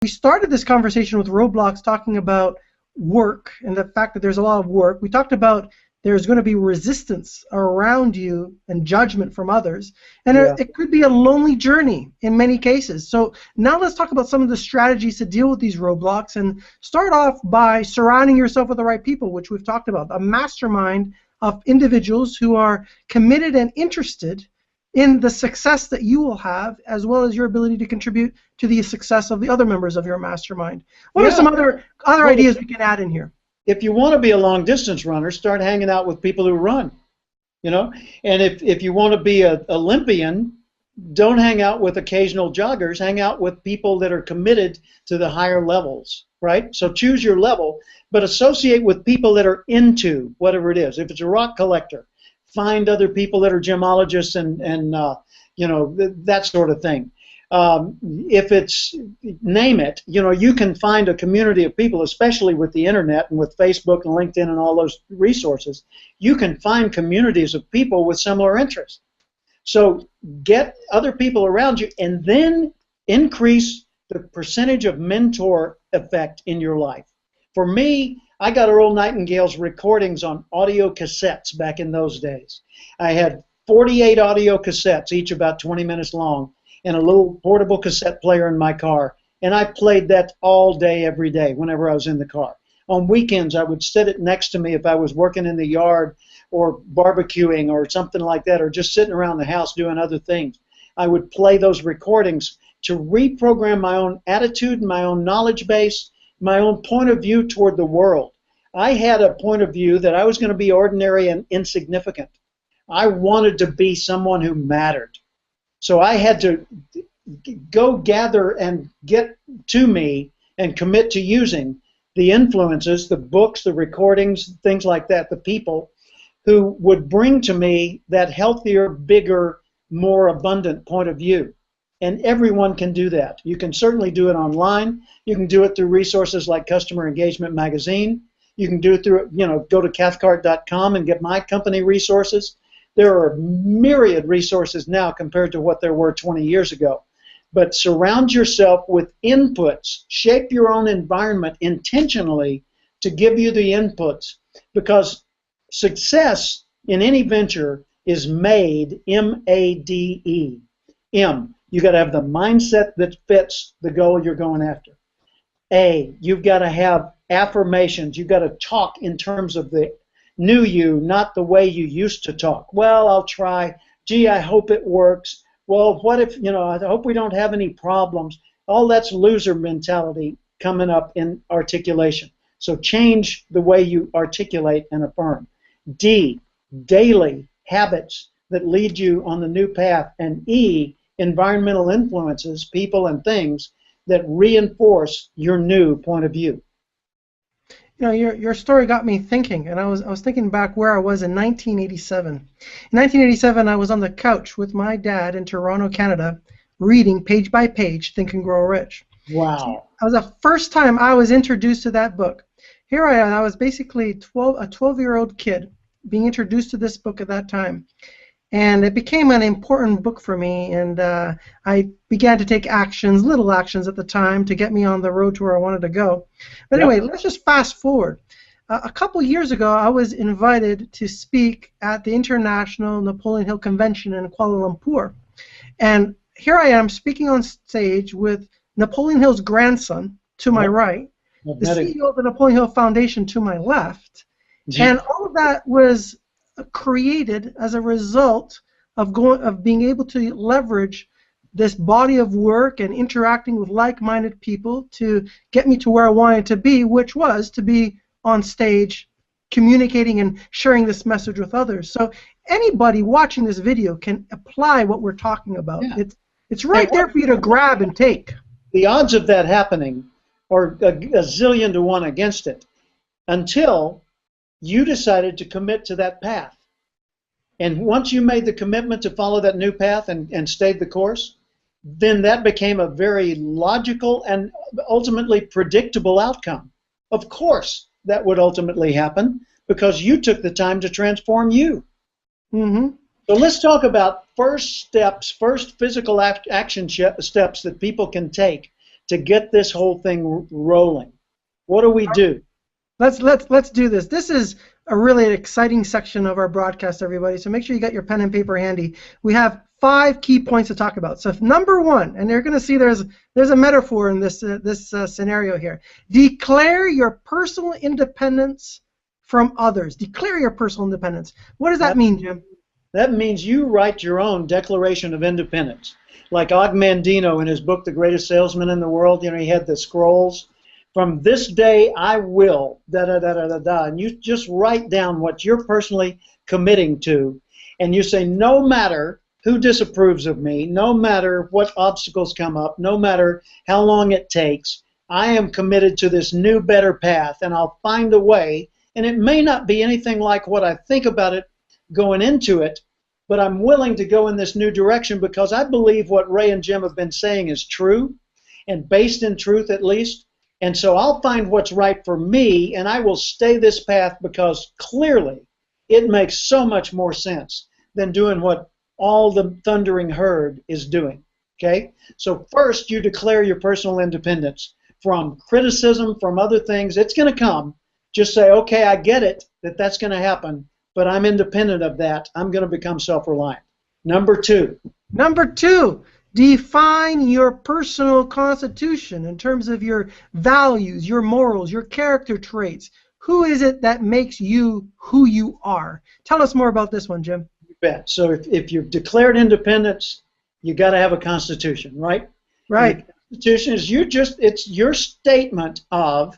We started this conversation with roadblocks talking about work and the fact that there's a lot of work. We talked about there's going to be resistance around you and judgment from others. And it could be a lonely journey in many cases. So now let's talk about some of the strategies to deal with these roadblocks, and start off by surrounding yourself with the right people, which we've talked about. A mastermind of individuals who are committed and interested in the success that you will have, as well as your ability to contribute to the success of the other members of your mastermind. What are some other ideas we can add in here? If you want to be a long-distance runner, start hanging out with people who run, you know. And if you want to be an Olympian, don't hang out with occasional joggers. Hang out with people that are committed to the higher levels, right? So choose your level, but associate with people that are into whatever it is. If it's a rock collector, find other people that are gemologists and you know, that sort of thing. If it's, name it, you know, you can find a community of people, especially with the internet and with Facebook and LinkedIn and all those resources. You can find communities of people with similar interests. So get other people around you, and then increase the percentage of mentor effect in your life. For me, I got Earl Nightingale's recordings on audio cassettes back in those days. I had 48 audio cassettes, each about 20 minutes long, and a little portable cassette player in my car. And I played that all day, every day, whenever I was in the car. On weekends, I would sit it next to me if I was working in the yard or barbecuing or something like that, or just sitting around the house doing other things. I would play those recordings to reprogram my own attitude, my own knowledge base, my own point of view toward the world. I had a point of view that I was going to be ordinary and insignificant. I wanted to be someone who mattered. So I had to go gather and get to me and commit to using the influences, the books, the recordings, things like that, the people who would bring to me that healthier, bigger, more abundant point of view. And everyone can do that. You can certainly do it online. You can do it through resources like Customer Engagement Magazine. You can do it through, you know, go to Cathcart.com and get my company resources. There are myriad resources now compared to what there were 20 years ago. But surround yourself with inputs. Shape your own environment intentionally to give you the inputs. Because success in any venture is made, M-A-D-E. M, you got to have the mindset that fits the goal you're going after. A, you've got to have affirmations. You've got to talk in terms of the new you, not the way you used to talk. Well, I'll try. Gee, I hope it works. Well, what if, you know, I hope we don't have any problems. All that's loser mentality coming up in articulation. So change the way you articulate and affirm. D, daily habits that lead you on the new path. And E, environmental influences, people and things that reinforce your new point of view. You know, your story got me thinking, and I was thinking back where I was in 1987. In 1987, I was on the couch with my dad in Toronto, Canada, reading page by page Think and Grow Rich. Wow. That was the first time I was introduced to that book. Here I am. I was basically a 12-year-old kid being introduced to this book at that time. And it became an important book for me, and I began to take actions, little actions at the time, to get me on the road to where I wanted to go. But anyway, let's just fast forward. A couple years ago, I was invited to speak at the International Napoleon Hill Convention in Kuala Lumpur. And here I am speaking on stage with Napoleon Hill's grandson to my right, the CEO of the Napoleon Hill Foundation to my left, and all of that was created as a result of being able to leverage this body of work and interacting with like-minded people to get me to where I wanted to be, which was to be on stage communicating and sharing this message with others. So anybody watching this video can apply what we're talking about. Yeah. It's right there for you to grab and take. The odds of that happening are a zillion to one against it, until you decided to commit to that path. And once you made the commitment to follow that new path and stayed the course, then that became a very logical and ultimately predictable outcome. Of course, that would ultimately happen because you took the time to transform you. Mm-hmm. So let's talk about first steps, first physical action steps that people can take to get this whole thing rolling. What do we do? Let's do this. This is a really exciting section of our broadcast, everybody. So make sure you got your pen and paper handy. We have 5 key points to talk about. So number 1, and you're going to see there's a metaphor in this scenario here. Declare your personal independence from others. Declare your personal independence. What does that mean, Jim? That means you write your own Declaration of Independence. Like Og Mandino in his book, The Greatest Salesman in the World, he had the scrolls. From this day, I will, da-da-da-da-da-da. And you just write down what you're personally committing to. And you say, no matter who disapproves of me, no matter what obstacles come up, no matter how long it takes, I am committed to this new, better path, and I'll find a way. And it may not be anything like what I think about it going into it, but I'm willing to go in this new direction because I believe what Ray and Jim have been saying is true, and based in truth at least. And so I'll find what's right for me, and I will stay this path because clearly it makes so much more sense than doing what all the thundering herd is doing. Okay? So first, you declare your personal independence from criticism, from other things. It's going to come. Just say, okay, I get it that that's going to happen, but I'm independent of that. I'm going to become self-reliant. Number 2. Number 2. Define your personal constitution in terms of your values, your morals, your character traits. Who is it that makes you who you are? Tell us more about this one, Jim. You bet. So if you've declared independence, you got to have a constitution, right? Right. And the constitution is it's your statement of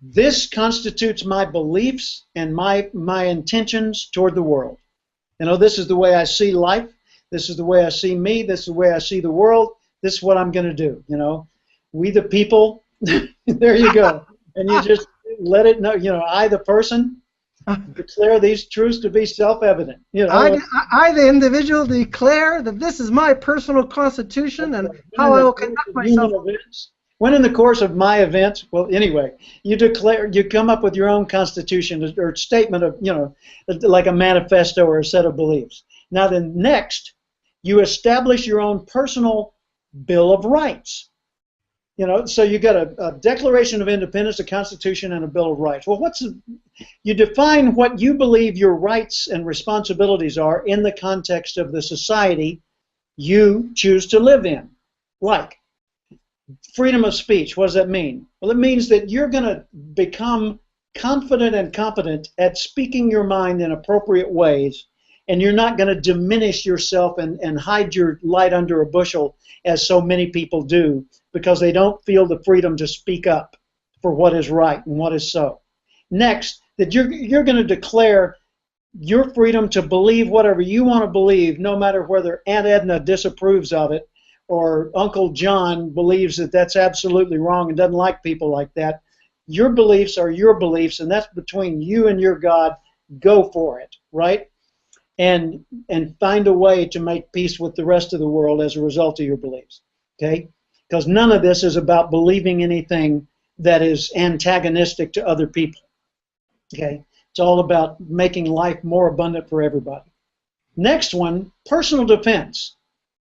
this constitutes my beliefs and my intentions toward the world. This is the way I see life. This is the way I see me. This is the way I see the world. This is what I'm going to do. We the people. There you go. And you just let it know. I the person declare these truths to be self-evident. I the individual declare that this is my personal constitution and how I will conduct myself. When in the course of my events, well, anyway, you come up with your own constitution or statement of, like a manifesto or a set of beliefs. Now then, next, you establish your own personal Bill of Rights. So you got a Declaration of Independence, a Constitution, and a Bill of Rights. Well, you define what you believe your rights and responsibilities are in the context of the society you choose to live in. Like freedom of speech. What does that mean? Well, it means that you're going to become confident and competent at speaking your mind in appropriate ways, and you're not going to diminish yourself and hide your light under a bushel as so many people do because they don't feel the freedom to speak up for what is right and what is so. Next, that you're going to declare your freedom to believe whatever you want to believe, no matter whether Aunt Edna disapproves of it or Uncle John believes that that's absolutely wrong and doesn't like people like that. Your beliefs are your beliefs, and that's between you and your God. Go for it, right? And find a way to make peace with the rest of the world as a result of your beliefs, okay? Because none of this is about believing anything that is antagonistic to other people, okay? It's all about making life more abundant for everybody. Next one, personal defense.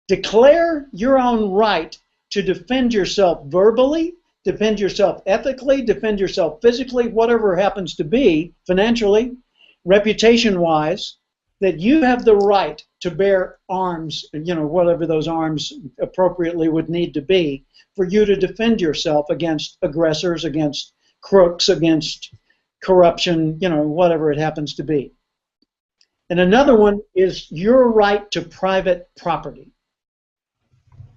Declare your own right to defend yourself verbally, defend yourself ethically, defend yourself physically, whatever it happens to be, financially, reputation-wise, that you have the right to bear arms, whatever those arms appropriately would need to be, for you to defend yourself against aggressors, against crooks, against corruption, whatever it happens to be. And another one is your right to private property.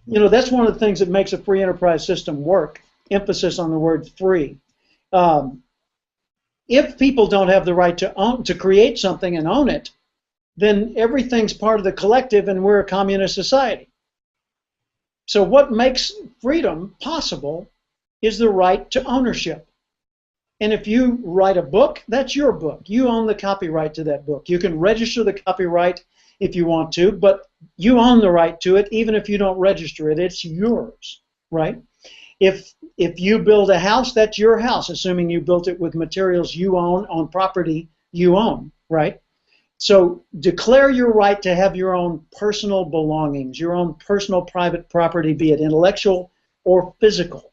That's one of the things that makes a free enterprise system work, emphasis on the word free. If people don't have the right to create something and own it, then everything's part of the collective and we're a communist society. So what makes freedom possible is the right to ownership. And if you write a book, that's your book. You own the copyright to that book. You can register the copyright if you want to, but you own the right to it even if you don't register it. It's yours, right? If you build a house, that's your house, assuming you built it with materials you own on property you own, right? So declare your right to have your own personal belongings, your own personal private property, be it intellectual or physical.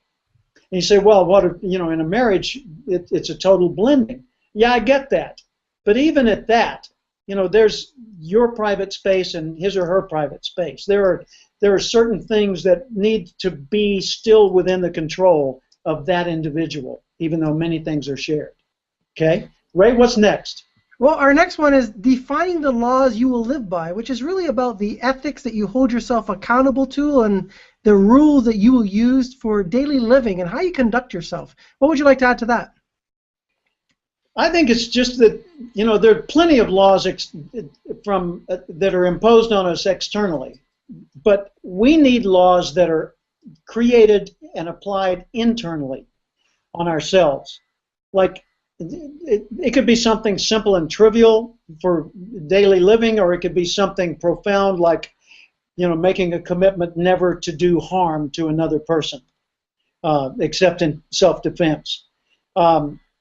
And you say, well, what if, you know, in a marriage, it's a total blending. Yeah, I get that. But even at that, you know, there's your private space and his or her private space. There are certain things that need to be still within the control of that individual, even though many things are shared. Okay? Ray, what's next? Well, our next one is Defying the Laws You Will Live By, which is really about the ethics that you hold yourself accountable to and the rules that you will use for daily living and how you conduct yourself. What would you like to add to that? I think it's just that, you know, there are plenty of laws that are imposed on us externally, but we need laws that are created and applied internally on ourselves. Like, it could be something simple and trivial for daily living, or it could be something profound like, you know, making a commitment never to do harm to another person, except in self-defense.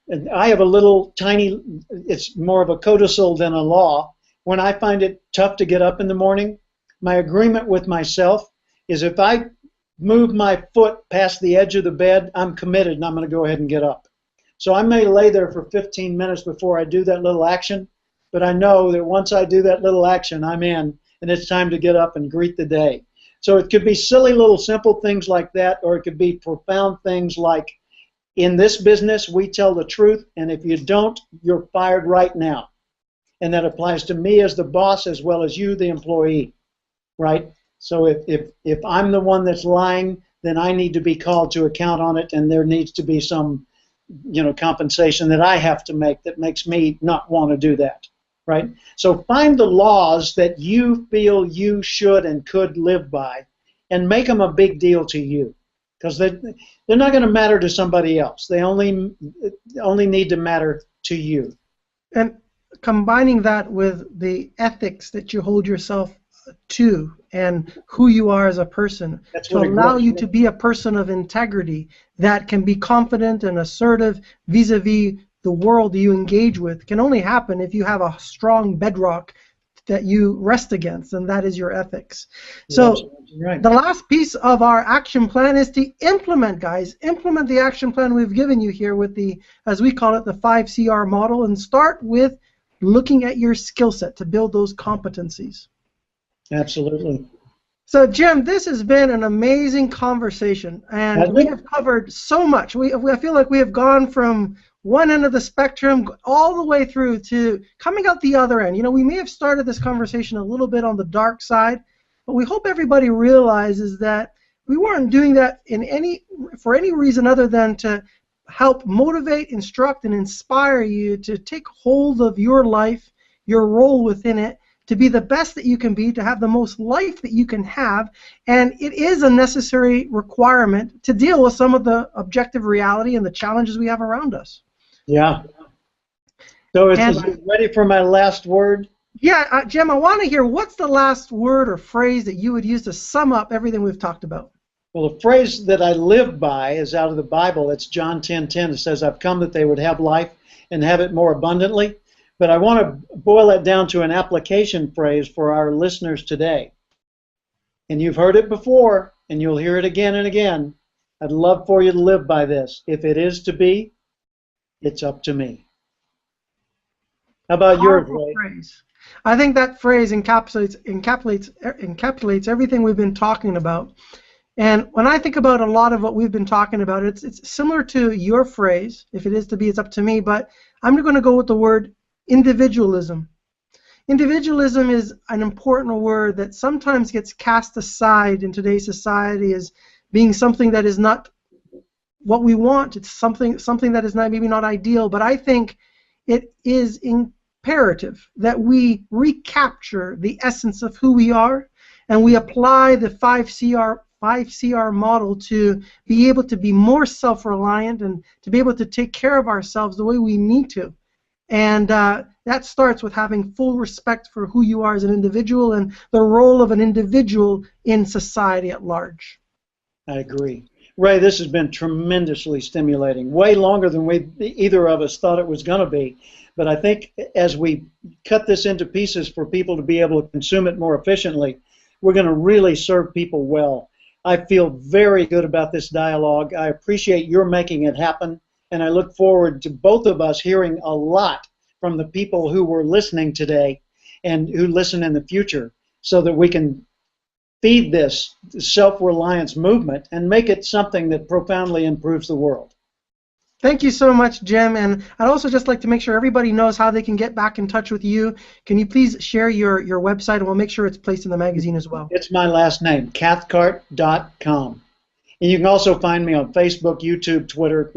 And I have a little tiny, it's more of a codicil than a law. When I find it tough to get up in the morning, my agreement with myself is if I move my foot past the edge of the bed, I'm committed and I'm going to go ahead and get up. So I may lay there for 15 minutes before I do that little action, but I know that once I do that little action, I'm in, and it's time to get up and greet the day. So it could be silly little simple things like that, or it could be profound things like, in this business, we tell the truth, and if you don't, you're fired right now. And that applies to me as the boss as well as you, the employee, right? So if I'm the one that's lying, then I need to be called to account on it, and there needs to be some, you know, compensation that I have to make that makes me not want to do that, right? So find the laws that you feel you should and could live by, and make them a big deal to you. Because they're not going to matter to somebody else. They only need to matter to you. And combining that with the ethics that you hold yourself to and who you are as a person to allow you to be a person of integrity that can be confident and assertive vis-a-vis the world that you engage with can only happen if you have a strong bedrock that you rest against, and that is your ethics. So right. The last piece of our action plan is to implement, guys. Implement the action plan we've given you here with the, as we call it, the 5CR model, and start with looking at your skill set to build those competencies. Absolutely. So, Jim, this has been an amazing conversation, and we have covered so much. I feel like we have gone from one end of the spectrum all the way through to coming out the other end. You know, we may have started this conversation a little bit on the dark side, but we hope everybody realizes that we weren't doing that for any reason other than to help motivate, instruct, and inspire you to take hold of your life, your role within it, to be the best that you can be, to have the most life that you can have, and it is a necessary requirement to deal with some of the objective reality and the challenges we have around us. Yeah. So is it ready for my last word? Yeah, Jim, I want to hear, what's the last word or phrase that you would use to sum up everything we've talked about? Well, the phrase that I live by is out of the Bible. It's John 10:10. It says, I've come that they would have life and have it more abundantly. But I want to boil that down to an application phrase for our listeners today. And you've heard it before, and you'll hear it again and again. I'd love for you to live by this. If it is to be, it's up to me. How about yours, Ray? Phrase. I think that phrase encapsulates everything we've been talking about. And when I think about a lot of what we've been talking about, it's similar to your phrase, if it is to be, it's up to me, but I'm going to go with the word individualism. Individualism is an important word that sometimes gets cast aside in today's society as being something that is not what we want. It's something that is maybe not ideal, but I think it is imperative that we recapture the essence of who we are, and we apply the 5CR model to be able to be more self-reliant and to be able to take care of ourselves the way we need to. And that starts with having full respect for who you are as an individual and the role of an individual in society at large. I agree. Ray, this has been tremendously stimulating, way longer than either of us thought it was going to be. But I think as we cut this into pieces for people to be able to consume it more efficiently, we're going to really serve people well. I feel very good about this dialogue. I appreciate your making it happen, and I look forward to both of us hearing a lot from the people who were listening today and who listen in the future, so that we can feed this self-reliance movement and make it something that profoundly improves the world. Thank you so much, Jim. And I'd also just like to make sure everybody knows how they can get back in touch with you. Can you please share your website, and we'll make sure it's placed in the magazine as well. It's my last name, Cathcart.com. And you can also find me on Facebook, YouTube, Twitter,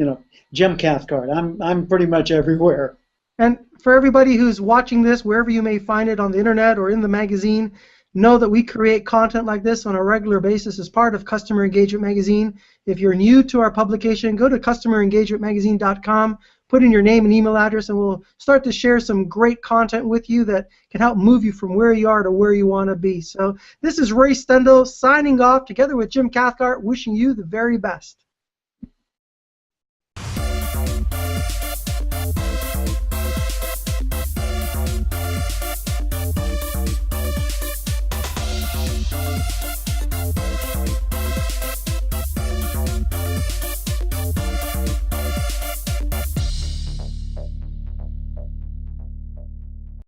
Jim Cathcart. I'm pretty much everywhere. And for everybody who's watching this, wherever you may find it on the internet or in the magazine, know that we create content like this on a regular basis as part of Customer Engagement Magazine. If you're new to our publication, go to customerengagementmagazine.com, put in your name and email address, and we'll start to share some great content with you that can help move you from where you are to where you want to be. So this is Ray Stendel signing off together with Jim Cathcart, wishing you the very best.